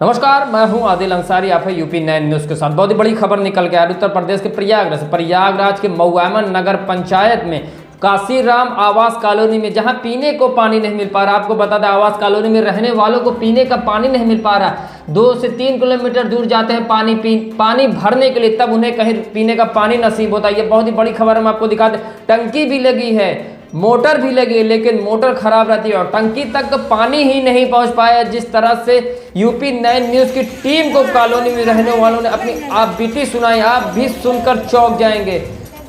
नमस्कार, मैं हूं आदिल अंसारी। आप है यूपी 9 न्यूज़ के साथ। बहुत ही बड़ी खबर निकल के आ रही उत्तर प्रदेश के प्रयागराज के मऊआमन नगर पंचायत में काशीराम आवास कॉलोनी में, जहां पीने को पानी नहीं मिल पा रहा। आपको बता दें, आवास कॉलोनी में रहने वालों को पीने का पानी नहीं मिल पा रहा। 2 से 3 किलोमीटर दूर जाते हैं पानी भरने के लिए, तब उन्हें कहीं पीने का पानी नसीब होता है। ये बहुत ही बड़ी खबर हम आपको दिखाते। टंकी भी लगी है, मोटर भी लगी है, लेकिन मोटर खराब रहती है और टंकी तक पानी ही नहीं पहुंच पाया। जिस तरह से यूपी 9 न्यूज़ की टीम को कॉलोनी में रहने वालों ने अपनी आप बीती सुनाई, आप भी सुनकर चौंक जाएंगे।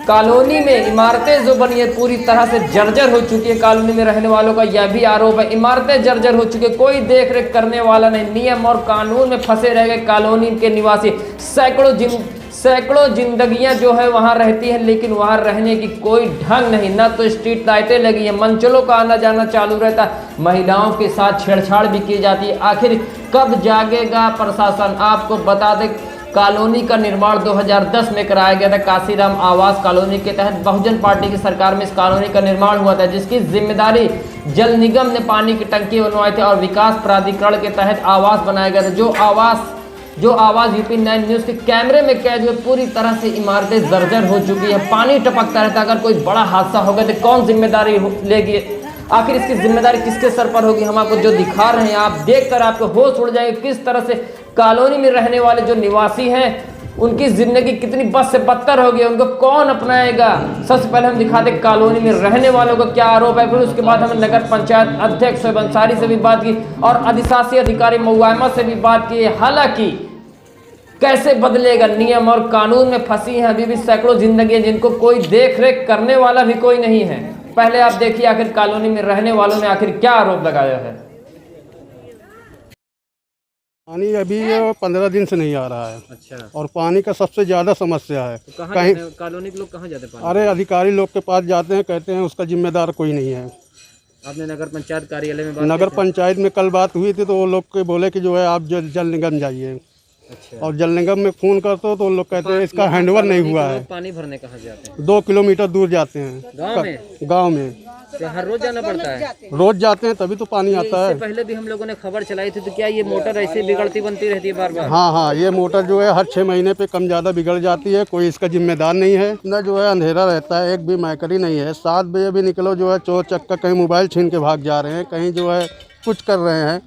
कॉलोनी में इमारतें जो बनी है पूरी तरह से जर्जर हो चुकी है। कॉलोनी में रहने वालों का यह भी आरोप है, इमारतें जर्जर हो चुकी है, कोई देख रेख करने वाला नहीं। नियम और कानून में फंसे रह गए कॉलोनी के निवासी। सैकड़ों जिंदगियां जो है वहां रहती हैं, लेकिन वहां रहने की कोई ढंग नहीं। ना तो स्ट्रीट लाइटें लगी है, मंचलों का आना जाना चालू रहता है, महिलाओं के साथ छेड़छाड़ भी की जाती है। आखिर कब जागेगा प्रशासन? आपको बता दें, कॉलोनी का निर्माण 2010 में कराया गया था। काशीराम आवास कॉलोनी के तहत बहुजन पार्टी की सरकार में इस कॉलोनी का निर्माण हुआ था, जिसकी जिम्मेदारी जल निगम ने पानी की टंकी बनवाई थी और विकास प्राधिकरण के तहत आवास बनाया गया था। जो आवाज यूपी 9 न्यूज़ के कैमरे में कैद हुए, पूरी तरह से इमारतें जर्जर हो चुकी है, पानी टपकता रहता है। अगर कोई बड़ा हादसा होगा तो कौन जिम्मेदारी लेगी? आखिर इसकी जिम्मेदारी किसके सर पर होगी? हम आपको जो दिखा रहे हैं, आप देखकर आपको होश उड़ जाएंगे किस तरह से कॉलोनी में रहने वाले जो निवासी हैं, उनकी जिंदगी कितनी बद से बदतर होगी, उनको कौन अपनाएगा। सबसे पहले हम दिखाते कॉलोनी में रहने वालों का क्या आरोप है, फिर उसके बाद हमने नगर पंचायत अध्यक्ष शोएब अंसारी से भी बात की और अधिशासी अधिकारी मऊआमा से भी बात की। हालांकि कैसे बदलेगा? नियम और कानून में फंसी हैं अभी भी सैकड़ों जिंदगियां, जिनको कोई देख रेख करने वाला भी कोई नहीं है। पहले आप देखिए आखिर कॉलोनी में रहने वालों ने आखिर क्या आरोप लगाया है। पानी अभी 15 दिन से नहीं आ रहा है। अच्छा। और पानी का सबसे ज्यादा समस्या है। तो कहीं कॉलोनी के लोग कहाँ जाते हैं? अरे अधिकारी लोग के पास जाते हैं, कहते हैं उसका जिम्मेदार कोई नहीं है। आपने नगर पंचायत कार्यालय में नगर पंचायत में कल बात हुई थी, तो वो लोग के बोले कि जो है आप जल निगम जाइए। अच्छा। और जल निगम में फोन करते हो तो वो लोग कहते हैं इसका हैंडओवर नहीं हुआ है। पानी भरने कहाँ जाते हैं? 2 किलोमीटर दूर जाते हैं गाँव में। तो हर रोज जाना पड़ता है? रोज जाते हैं तभी तो पानी आता है। पहले भी हम लोगों ने खबर चलाई थी, तो क्या ये मोटर ऐसे बिगड़ती बनती रहती है बार बार? हाँ, ये मोटर जो है हर 6 महीने पे कम ज़्यादा बिगड़ जाती है। कोई इसका जिम्मेदार नहीं है ना, जो है अंधेरा रहता है, एक भी मैकरी नहीं है। 7 बजे भी निकलो जो है चोर चक्का कहीं मोबाइल छीन के भाग जा रहे हैं, कहीं जो है कुछ कर रहे हैं,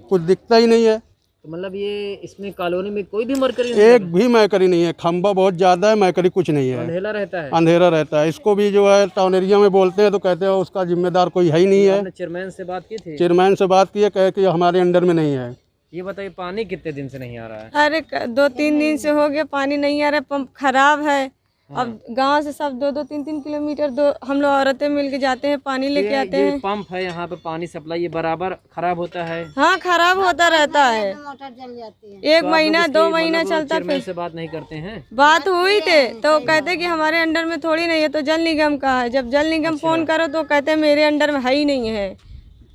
कुछ दिखता ही नहीं है। तो मतलब ये इसमें कॉलोनी में कोई भी मरकरी नहीं? एक भी मैकरी नहीं है, खंबा बहुत ज़्यादा है, मैकरी कुछ नहीं है, अंधेरा रहता है। अंधेरा रहता है। इसको भी जो है टाउन एरिया में बोलते हैं तो कहते हैं उसका जिम्मेदार कोई है ही नहीं है। चेयरमैन से बात की थी? चेयरमैन से बात की है, कहे कि हमारे अंडर में नहीं है। ये बताइए, पानी कितने दिन से नहीं आ रहा है? अरे 2-3 दिन से हो गया पानी नहीं आ रहा है, पंप खराब है। अब गांव से सब 2-3 किलोमीटर हम लोग औरतें मिलके जाते हैं, पानी लेके आते हैं। पंप है यहाँ पे, पानी सप्लाई ये बराबर खराब होता है? हाँ, खराब होता रहता है। मोटर जल जाती है। 1 महीना 2 महीना चलता। फिर से बात नहीं करते हैं? बात हुई थे तो कहते कि हमारे अंडर में थोड़ी नहीं है, तो जल निगम का है। जब जल निगम फोन करो तो कहते मेरे अंडर में है ही नहीं है।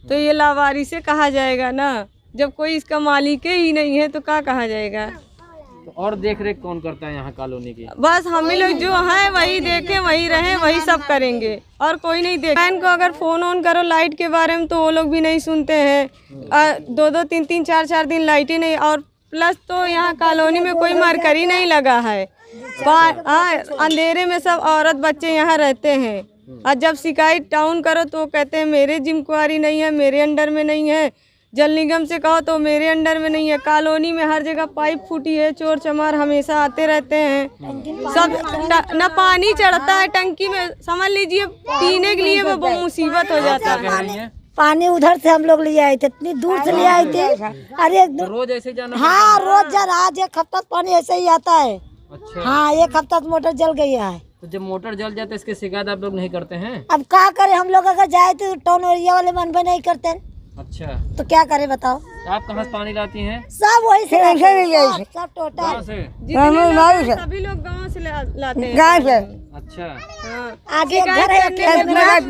तो ये लावारी से कहा जाएगा ना, जब कोई इसका मालिक ही नहीं है तो क्या कहा जाएगा। तो और देख रेख कौन करता है यहाँ कॉलोनी की? बस हम ही लोग जो हैं वही देखें, वही रहें, वही सब करेंगे और कोई नहीं देख। फैन को अगर फोन ऑन करो लाइट के बारे में तो वो लोग भी नहीं सुनते हैं। 2-2, 3-3, 4-4 दिन लाइटें नहीं। और प्लस तो यहाँ कॉलोनी में कोई मरकरी नहीं लगा है। अंधेरे में सब औरत बच्चे यहाँ रहते हैं। और जब शिकायत टाउन करो तो कहते हैं मेरे जिम्मेवारी नहीं है, मेरे अंडर में नहीं है। जल निगम से कहो तो मेरे अंडर में नहीं है। कॉलोनी में हर जगह पाइप फूटी है, चोर चमार हमेशा आते रहते हैं। सब न पानी चढ़ता है टंकी में, समझ लीजिए पीने के लिए वो बहुत मुसीबत हो जाता है। पानी उधर से हम लोग ले आए थे, इतनी दूर से ले आए थे। अरे तो रोज ऐसे जाना? हाँ, रोज आज 1 हफ्ता पानी ऐसे ही आता है। अच्छा। हाँ, 1 हफ्ता मोटर जल गई है। तो जब मोटर जल जाता है इसकी शिकायत आप लोग नहीं करते हैं? अब क्या करें, हम लोग अगर जाए तो टाउन एरिया वाले मनबे नहीं करते। अच्छा। तो क्या करें बताओ। तो आप कहाँ से पानी लाती हैं? सब वही से सब टोटल गाँव से? सभी लोग गाँव से लाते हैं। गाँव से। अच्छा। आगे घर है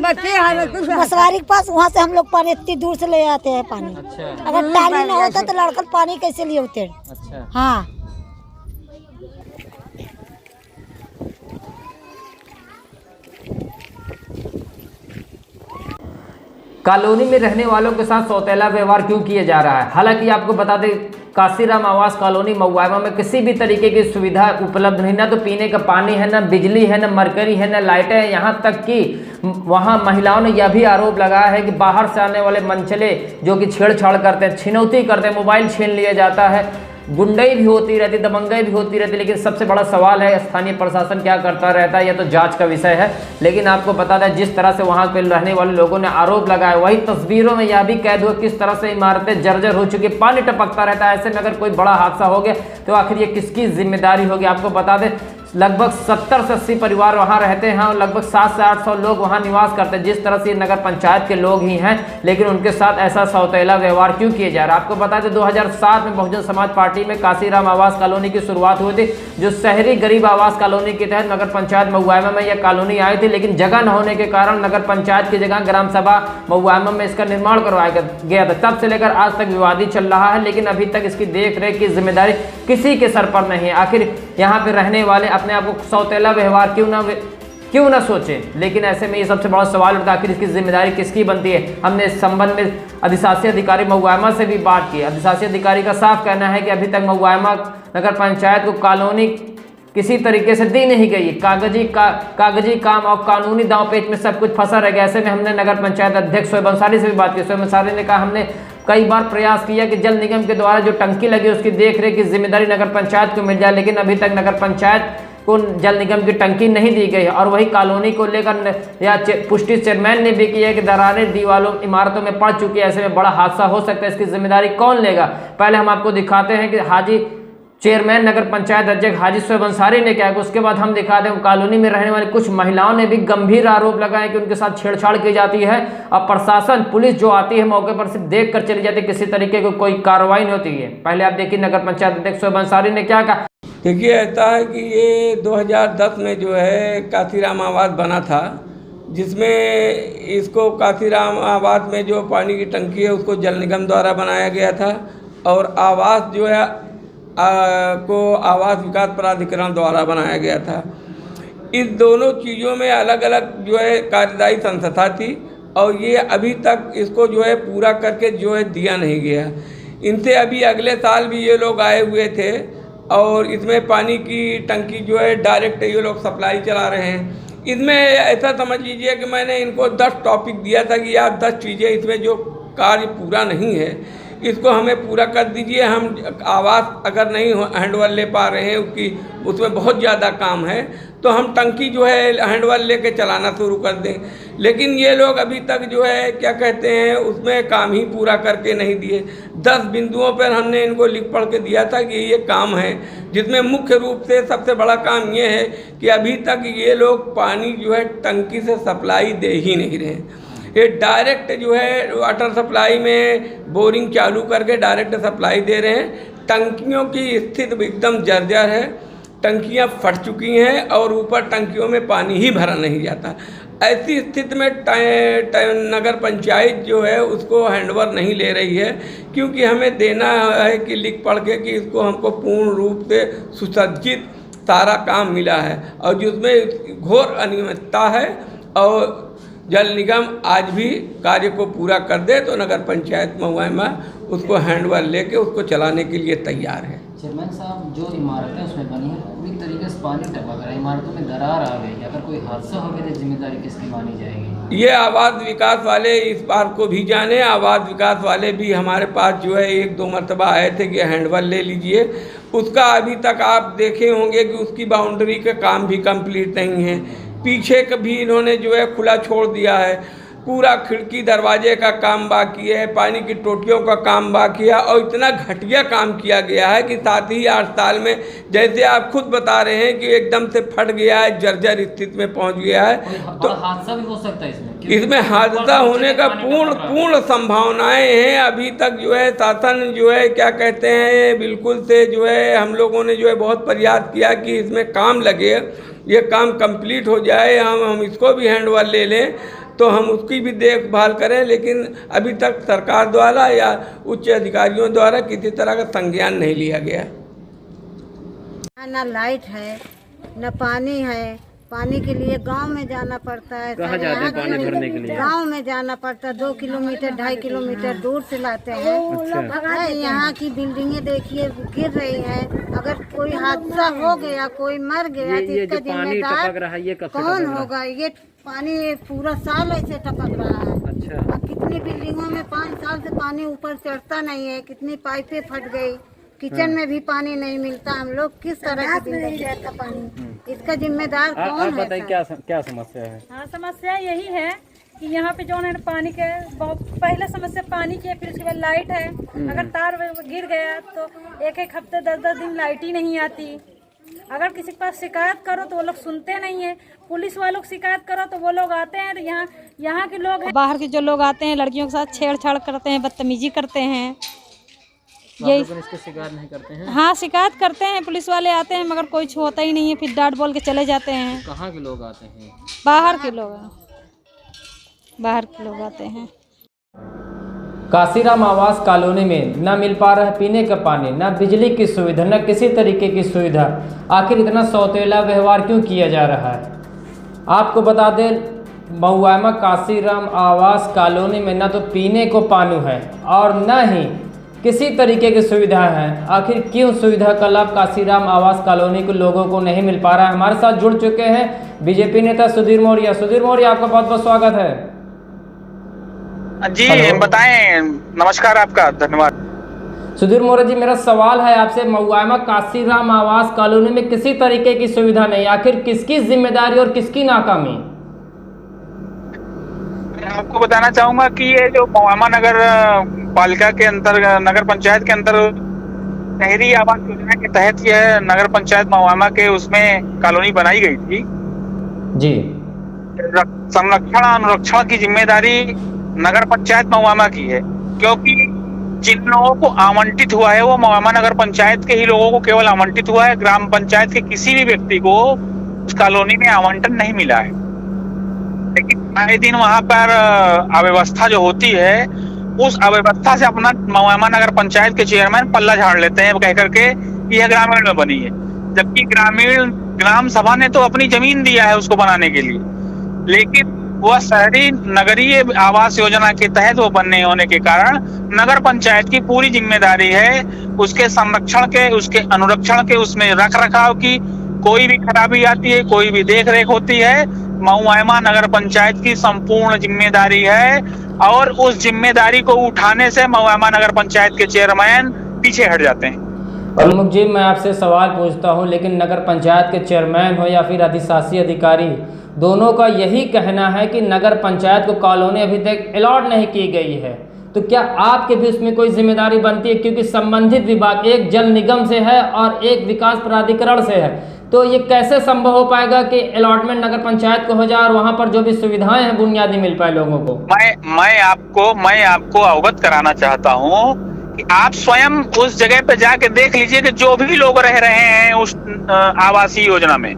मसवारी के पास, वहाँ से हम लोग पानी इतनी दूर से ले आते हैं पानी। अच्छा। अगर टाली न होता तो लड़कन पानी कैसे लिए होते? अच्छा। हाँ। कॉलोनी में रहने वालों के साथ सौतेला व्यवहार क्यों किया जा रहा है? हालांकि आपको बता दें, काशीराम आवास कॉलोनी महुआमा में किसी भी तरीके की सुविधा उपलब्ध नहीं, ना तो पीने का पानी है, ना बिजली है, ना मरकरी है, ना लाइटें हैं। यहाँ तक कि वहाँ महिलाओं ने यह भी आरोप लगाया है कि बाहर से आने वाले मनचले जो कि छेड़छाड़ करते हैं, छिनौती करते हैं, मोबाइल छीन लिया जाता है, गुंडई भी होती रहती, दबंगई भी होती रहती। लेकिन सबसे बड़ा सवाल है स्थानीय प्रशासन क्या करता रहता है, यह तो जांच का विषय है। लेकिन आपको बता दें जिस तरह से वहां पे रहने वाले लोगों ने आरोप लगाया, वही तस्वीरों में यह भी कैद हुआ किस तरह से इमारतें जर्जर हो चुकी, पानी टपकता रहता है। ऐसे में अगर कोई बड़ा हादसा हो गया तो आखिर ये किसकी जिम्मेदारी होगी। आपको बता दें लगभग 70 से 80 परिवार वहां रहते हैं और लगभग 700 से 800 लोग वहां निवास करते हैं। जिस तरह से नगर पंचायत के लोग ही हैं, लेकिन उनके साथ ऐसा सौतेला व्यवहार क्यों किया जा रहा है। आपको बता दें 2007 में बहुजन समाज पार्टी में काशीराम आवास कॉलोनी की शुरुआत हुई थी, जो शहरी गरीब आवास कॉलोनी के तहत नगर पंचायत महुआमा में यह कॉलोनी आई थी। लेकिन जगह न होने के कारण नगर पंचायत की जगह ग्राम सभा महुआमा में इसका निर्माण करवाया गया था। तब से लेकर आज तक विवादित चल रहा है, लेकिन अभी तक इसकी देख रेख की जिम्मेदारी किसी के सर पर नहीं है। आखिर यहाँ पे रहने वाले अपने आप को सौतेला व्यवहार क्यों ना सोचे। लेकिन ऐसे में ये सबसे बड़ा सवाल उठता है आखिर इसकी जिम्मेदारी किसकी बनती है। हमने इस संबंध में अधिशासी अधिकारी महुआमा से भी बात की। अधिशासी अधिकारी का साफ कहना है कि अभी तक महुआमा नगर पंचायत को कॉलोनी किसी तरीके से दी नहीं गई। कागजी काम और कानूनी दांव पेच में सब कुछ फंसा रह गया। ऐसे में हमने नगर पंचायत अध्यक्ष शोएब अंसारी से भी बात की। शोएब अंसारी ने कहा हमने कई बार प्रयास किया कि जल निगम के द्वारा जो टंकी लगी उसकी देख रेख की जिम्मेदारी नगर पंचायत को मिल जाए, लेकिन अभी तक नगर पंचायत को जल निगम की टंकी नहीं दी गई है। और वही कॉलोनी को लेकर या पुष्टि चेयरमैन ने भी की है कि दरारें दीवारों इमारतों में पड़ चुकी है। ऐसे में बड़ा हादसा हो सकता है, इसकी जिम्मेदारी कौन लेगा। पहले हम आपको दिखाते हैं कि हाजी चेयरमैन नगर पंचायत अध्यक्ष हाजी शोएब अंसारी ने क्या, उसके बाद हम दिखाते हैं कॉलोनी में रहने वाली कुछ महिलाओं ने भी गंभीर आरोप लगाए कि उनके साथ छेड़छाड़ की जाती है और प्रशासन पुलिस जो आती है मौके पर सिर्फ देख कर चली जाती है, किसी तरीके की कोई कार्रवाई नहीं होती है। पहले आप देखिए नगर पंचायत अध्यक्ष शोएब अंसारी ने क्या कहा। देखिए ऐसा है कि ये 2010 में जो है काशीराम आवास बना था, जिसमें इसको काशीराम आवास में जो पानी की टंकी है उसको जल निगम द्वारा बनाया गया था और आवास जो है को आवास विकास प्राधिकरण द्वारा बनाया गया था। इस दोनों चीज़ों में अलग अलग जो है कार्यदायी संस्था थी और ये अभी तक इसको जो है पूरा करके जो है दिया नहीं गया। इनसे अभी अगले साल भी ये लोग आए हुए थे और इसमें पानी की टंकी जो है डायरेक्ट ये लोग सप्लाई चला रहे हैं। इसमें ऐसा समझ लीजिए कि मैंने इनको 10 टॉपिक दिया था कि आप 10 चीज़ें इसमें जो कार्य पूरा नहीं है इसको हमें पूरा कर दीजिए। हम आवास अगर नहीं हैंडओवर ले पा रहे हैं उसमें बहुत ज़्यादा काम है तो हम टंकी जो है हैंडओवर लेके चलाना शुरू कर दें। लेकिन ये लोग अभी तक जो है क्या कहते हैं उसमें काम ही पूरा करके नहीं दिए। 10 बिंदुओं पर हमने इनको लिख पढ़ के दिया था कि ये काम है, जिसमें मुख्य रूप से सबसे बड़ा काम ये है कि अभी तक ये लोग पानी जो है टंकी से सप्लाई दे ही नहीं रहे। ये डायरेक्ट जो है वाटर सप्लाई में बोरिंग चालू करके डायरेक्ट सप्लाई दे रहे हैं। टंकियों की स्थिति एकदम जर्जर है, टंकियां फट चुकी हैं और ऊपर टंकियों में पानी ही भरा नहीं जाता। ऐसी स्थिति में नगर पंचायत जो है उसको हैंडओवर नहीं ले रही है, क्योंकि हमें देना है कि लिख पढ़ के कि इसको हमको पूर्ण रूप से सुसज्जित सारा काम मिला है और जिसमें घोर अनियमितता है और जल निगम आज भी कार्य को पूरा कर दे तो नगर पंचायत महुआमा उसको हैंडओवर लेके उसको चलाने के लिए तैयार है। चेयरमैन साहब, जो इमारतें उसमें बनी है पूरी तरीके से पानी टपक रहा है, इमारतों में दरार आ गई, अगर कोई हादसा हो गया तो जिम्मेदारी किसकी मानी जाएगी। ये आवास विकास वाले इस बार को भी जाने। आवास विकास वाले भी हमारे पास जो है 1-2 मरतबा आए थे कि हैंडओवर ले लीजिए। उसका अभी तक आप देखे होंगे कि उसकी बाउंड्री का काम भी कंप्लीट नहीं है। पीछे कभी इन्होंने जो है खुला छोड़ दिया है, पूरा खिड़की दरवाजे का काम बाकी है, पानी की टोटियों का काम बाकी है और इतना घटिया काम किया गया है कि साथ ही 8 साल में जैसे आप खुद बता रहे हैं कि एकदम से फट गया है, जर्जर स्थिति में पहुंच गया है। तो हादसा भी हो सकता है इसमें हादसा होने का पूर्ण संभावनाएं हैं। अभी तक जो है शासन जो है क्या कहते हैं बिल्कुल से जो है हम लोगों ने जो है बहुत प्रयास किया कि इसमें काम लगे, ये काम कंप्लीट हो जाए, हम इसको भी हैंडओवर ले लें तो हम उसकी भी देखभाल करें। लेकिन अभी तक सरकार द्वारा या उच्च अधिकारियों द्वारा किसी तरह का संज्ञान नहीं लिया गया। ना लाइट है, न पानी है, पानी के लिए गांव में जाना पड़ता है। कहाँ जाते हैं पानी भरने के लिए? गांव में जाना पड़ता है, 2 किलोमीटर 2.5 किलोमीटर दूर से लाते हैं। अच्छा। यहाँ की बिल्डिंगें देखिए गिर रही हैं। अगर कोई हादसा हो गया, कोई मर गया तो इसका जिम्मेदार कौन होगा? ये पानी पूरा साल ऐसे टपक रहा है। अच्छा। अब कितनी बिल्डिंगों में 5 साल से पानी ऊपर चढ़ता नहीं है, कितनी पाइपें फट गई, किचन में भी पानी नहीं मिलता। हम लोग किस तरह की जिंदगी रहता पानी, इसका जिम्मेदार कौन है? बताइए क्या समस्या है? हाँ, समस्या यही है कि यहाँ पे जो है पानी के बहुत पहले समस्या पानी की है, फिर उसके बाद लाइट है। अगर तार गिर गया तो एक हफ्ते 10 दिन लाइट ही नहीं आती। अगर किसी के पास शिकायत करो तो वो लोग सुनते नहीं है। पुलिस वालों को शिकायत करो तो वो लोग आते हैं। यहाँ के लोग बाहर के जो लोग आते हैं लड़कियों के साथ छेड़छाड़ करते हैं, बदतमीजी करते हैं। यही इसकी शिकायत नहीं करते हैं? हाँ, शिकायत करते हैं, पुलिस वाले आते हैं मगर कोई होता ही नहीं है, फिर डांट बोल के चले जाते हैं। कहाँ के लोग आते हैं? बाहर के लोग आते हैं। काशीराम आवास कॉलोनी में न मिल पा रहा है पीने का पानी, न बिजली की सुविधा, न किसी तरीके की सुविधा। आखिर इतना सौतेला व्यवहार क्यों किया जा रहा है? आपको बता दें, महुआमा काशीराम आवास कॉलोनी में न तो पीने को पानी है और न ही किसी तरीके की सुविधा है। आखिर क्यों सुविधा का लाभ काशीराम आवास कॉलोनी के लोगों को नहीं मिल पा रहा है? हमारे साथ जुड़ चुके हैं बीजेपी नेता सुधीर मौर्य। सुधीर मौर्य, आपका बहुत बहुत स्वागत है जी। बताएं। नमस्कार, आपका धन्यवाद। सुधीर मौर्य जी, मेरा सवाल है आपसे, महुआमा काशीराम आवास कॉलोनी में किसी तरीके की सुविधा नहीं, आखिर किसकी जिम्मेदारी और किसकी नाकामी? मैं आपको बताना चाहूंगा कि ये जो महुआमा नगर पालिका के अंतर नगर पंचायत के अंदर शहरी आवास योजना के तहत यह नगर पंचायत महुआमा के उसमें कॉलोनी बनाई गई थी जी। संरक्षण अनुरक्षण की जिम्मेदारी नगर पंचायत महुआमा की है, क्योंकि जिन लोगों को आवंटित हुआ है वो महुआमा नगर पंचायत के ही लोगों को केवल आवंटित हुआ है। ग्राम पंचायत के किसी भी व्यक्ति को उस कॉलोनी में आवंटन नहीं मिला है। लेकिन आए दिन वहां पर अव्यवस्था जो होती है, उस अव्यवस्था से अपना महुआमा नगर पंचायत के चेयरमैन पल्ला झाड़ लेते हैं कह करके यह ग्रामीण में बनी है, जबकि ग्राम सभा ने तो अपनी जमीन दिया है उसको बनाने के लिए, लेकिन वह शहरी नगरीय आवास योजना के तहत वो बनने होने के कारण नगर पंचायत की पूरी जिम्मेदारी है उसके संरक्षण के, उसके अनुरक्षण के, उसमें रख रखाव की। कोई भी खराबी आती है, कोई भी देख रेख होती है, महुआमा नगर पंचायत की संपूर्ण जिम्मेदारी है। और उस जिम्मेदारी को उठाने से महुआमा नगर पंचायत के चेयरमैन पीछे हट जाते हैं। प्रमुख जी, मैं आपसे सवाल पूछता हूं, लेकिन नगर पंचायत के चेयरमैन हो या फिर अधिशासी अधिकारी, दोनों का यही कहना है कि नगर पंचायत को कॉलोनी अभी तक अलॉट नहीं की गई है, तो क्या आपके भी उसमें कोई जिम्मेदारी बनती है? क्योंकि संबंधित विभाग एक जल निगम से है और एक विकास प्राधिकरण से है, तो ये कैसे संभव हो पाएगा कि अलॉटमेंट नगर पंचायत को हो जाए और वहां पर जो भी सुविधाएं हैं बुनियादी मिल पाए लोगों को? मैं आपको अवगत कराना चाहता हूँ कि आप स्वयं उस जगह पे जाके देख लीजिए कि जो भी लोग रह रहे हैं उस आवासीय योजना में,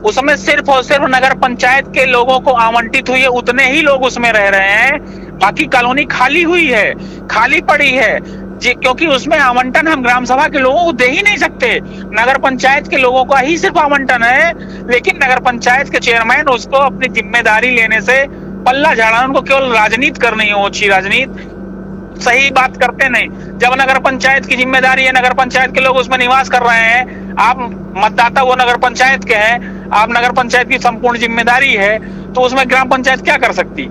उसमें सिर्फ और सिर्फ नगर पंचायत के लोगों को आवंटित हुई है, उतने ही लोग उसमें रह रहे हैं। बाकी कॉलोनी खाली हुई है, खाली पड़ी है जी, क्योंकि उसमें आवंटन हम ग्राम सभा के लोगों को दे ही नहीं सकते, नगर पंचायत के लोगों का ही सिर्फ आवंटन है। लेकिन नगर पंचायत के चेयरमैन उसको अपनी जिम्मेदारी लेने से पल्ला झाड़ा, उनको केवल राजनीति करनी है, ओछी राजनीति, सही बात करते नहीं। जब नगर पंचायत की जिम्मेदारी है, नगर पंचायत के लोग उसमें निवास कर रहे हैं, आप मतदाता वो नगर पंचायत के हैं, आप नगर पंचायत की संपूर्ण जिम्मेदारी है, तो उसमें ग्राम पंचायत क्या कर सकती?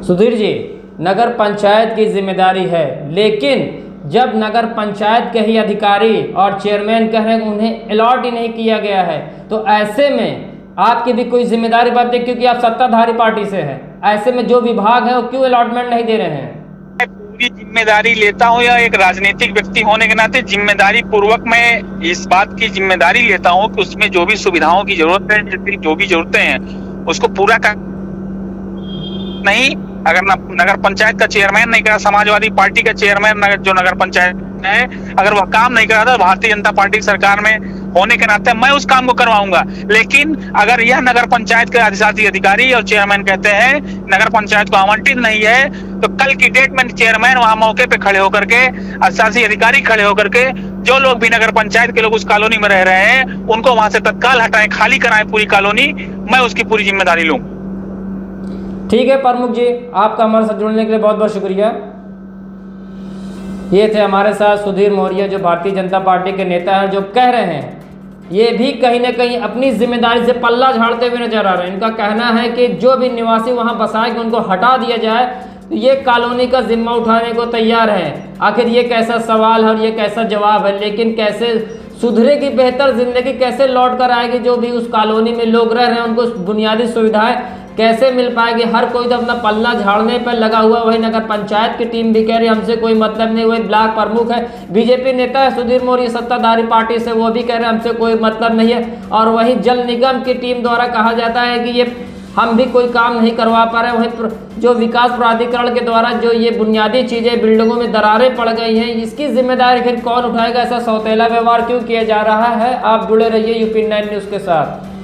सुधीर जी, नगर पंचायत की जिम्मेदारी है, लेकिन जब नगर पंचायत के ही अधिकारी और चेयरमैन कह रहे हैं उन्हें अलॉट ही नहीं किया गया है, तो ऐसे में आपकी भी कोई जिम्मेदारी बनती है, क्योंकि आप सत्ताधारी पार्टी से हैं। ऐसे में जो विभाग है वो क्यों अलॉटमेंट नहीं दे रहे हैं? मैं पूरी जिम्मेदारी लेता हूँ, या एक राजनीतिक व्यक्ति होने के नाते जिम्मेदारी पूर्वक मैं इस बात की जिम्मेदारी लेता हूँ कि उसमें जो भी सुविधाओं की जरूरत है, जो भी जरूरतें हैं, उसको पूरा कर नहीं। अगर नगर पंचायत का चेयरमैन नहीं करा, समाजवादी पार्टी का चेयरमैन जो नगर पंचायत है, अगर वह काम नहीं करा था, भारतीय जनता पार्टी सरकार में होने के नाते मैं उस काम को करवाऊंगा। लेकिन अगर यह नगर पंचायत के अधिशासी अधिकारी और चेयरमैन कहते हैं नगर पंचायत को आवंटित नहीं है, तो कल की डेट में चेयरमैन वहां मौके पे खड़े होकर के, अधिशासी अधिकारी खड़े होकर के, जो लोग भी नगर पंचायत के लोग उस कॉलोनी में रह रहे हैं उनको वहां से तत्काल हटाएं, खाली कराएं पूरी कॉलोनी। मैं उसकी पूरी जिम्मेदारी लूं। ठीक है प्रमुख जी, आपका हमारे साथ जुड़ने के लिए बहुत बहुत शुक्रिया। ये थे हमारे साथ सुधीर मौर्य, जो भारतीय जनता पार्टी के नेता हैं, जो कह रहे हैं ये भी कहीं ना कहीं अपनी जिम्मेदारी से पल्ला झाड़ते हुए नजर आ रहे हैं। इनका कहना है कि जो भी निवासी वहां बसाए कि उनको हटा दिया जाए, तो ये कॉलोनी का जिम्मा उठाने को तैयार है। आखिर ये कैसा सवाल है और ये कैसा जवाब है, लेकिन कैसे सुधरेगी बेहतर जिंदगी, कैसे लौट कर आएगी, जो भी उस कॉलोनी में लोग रह रहे हैं उनको बुनियादी सुविधाएं कैसे मिल पाएगी। हर कोई तो अपना पल्ला झाड़ने पर लगा हुआ। वही नगर पंचायत की टीम भी कह रही हमसे कोई मतलब नहीं। वही ब्लॉक प्रमुख है, बीजेपी नेता है सुधीर मौर्य, सत्ताधारी पार्टी से, वो भी कह रहे हैं हमसे कोई मतलब नहीं है। और वही जल निगम की टीम द्वारा कहा जाता है कि ये हम भी कोई काम नहीं करवा पा रहे। वहीं जो विकास प्राधिकरण के द्वारा जो ये बुनियादी चीज़ें, बिल्डिंगों में दरारें पड़ गई हैं, इसकी जिम्मेदारी फिर कौन उठाएगा? ऐसा सौतेला व्यवहार क्यों किया जा रहा है? आप जुड़े रहिए UP9 न्यूज़ के साथ।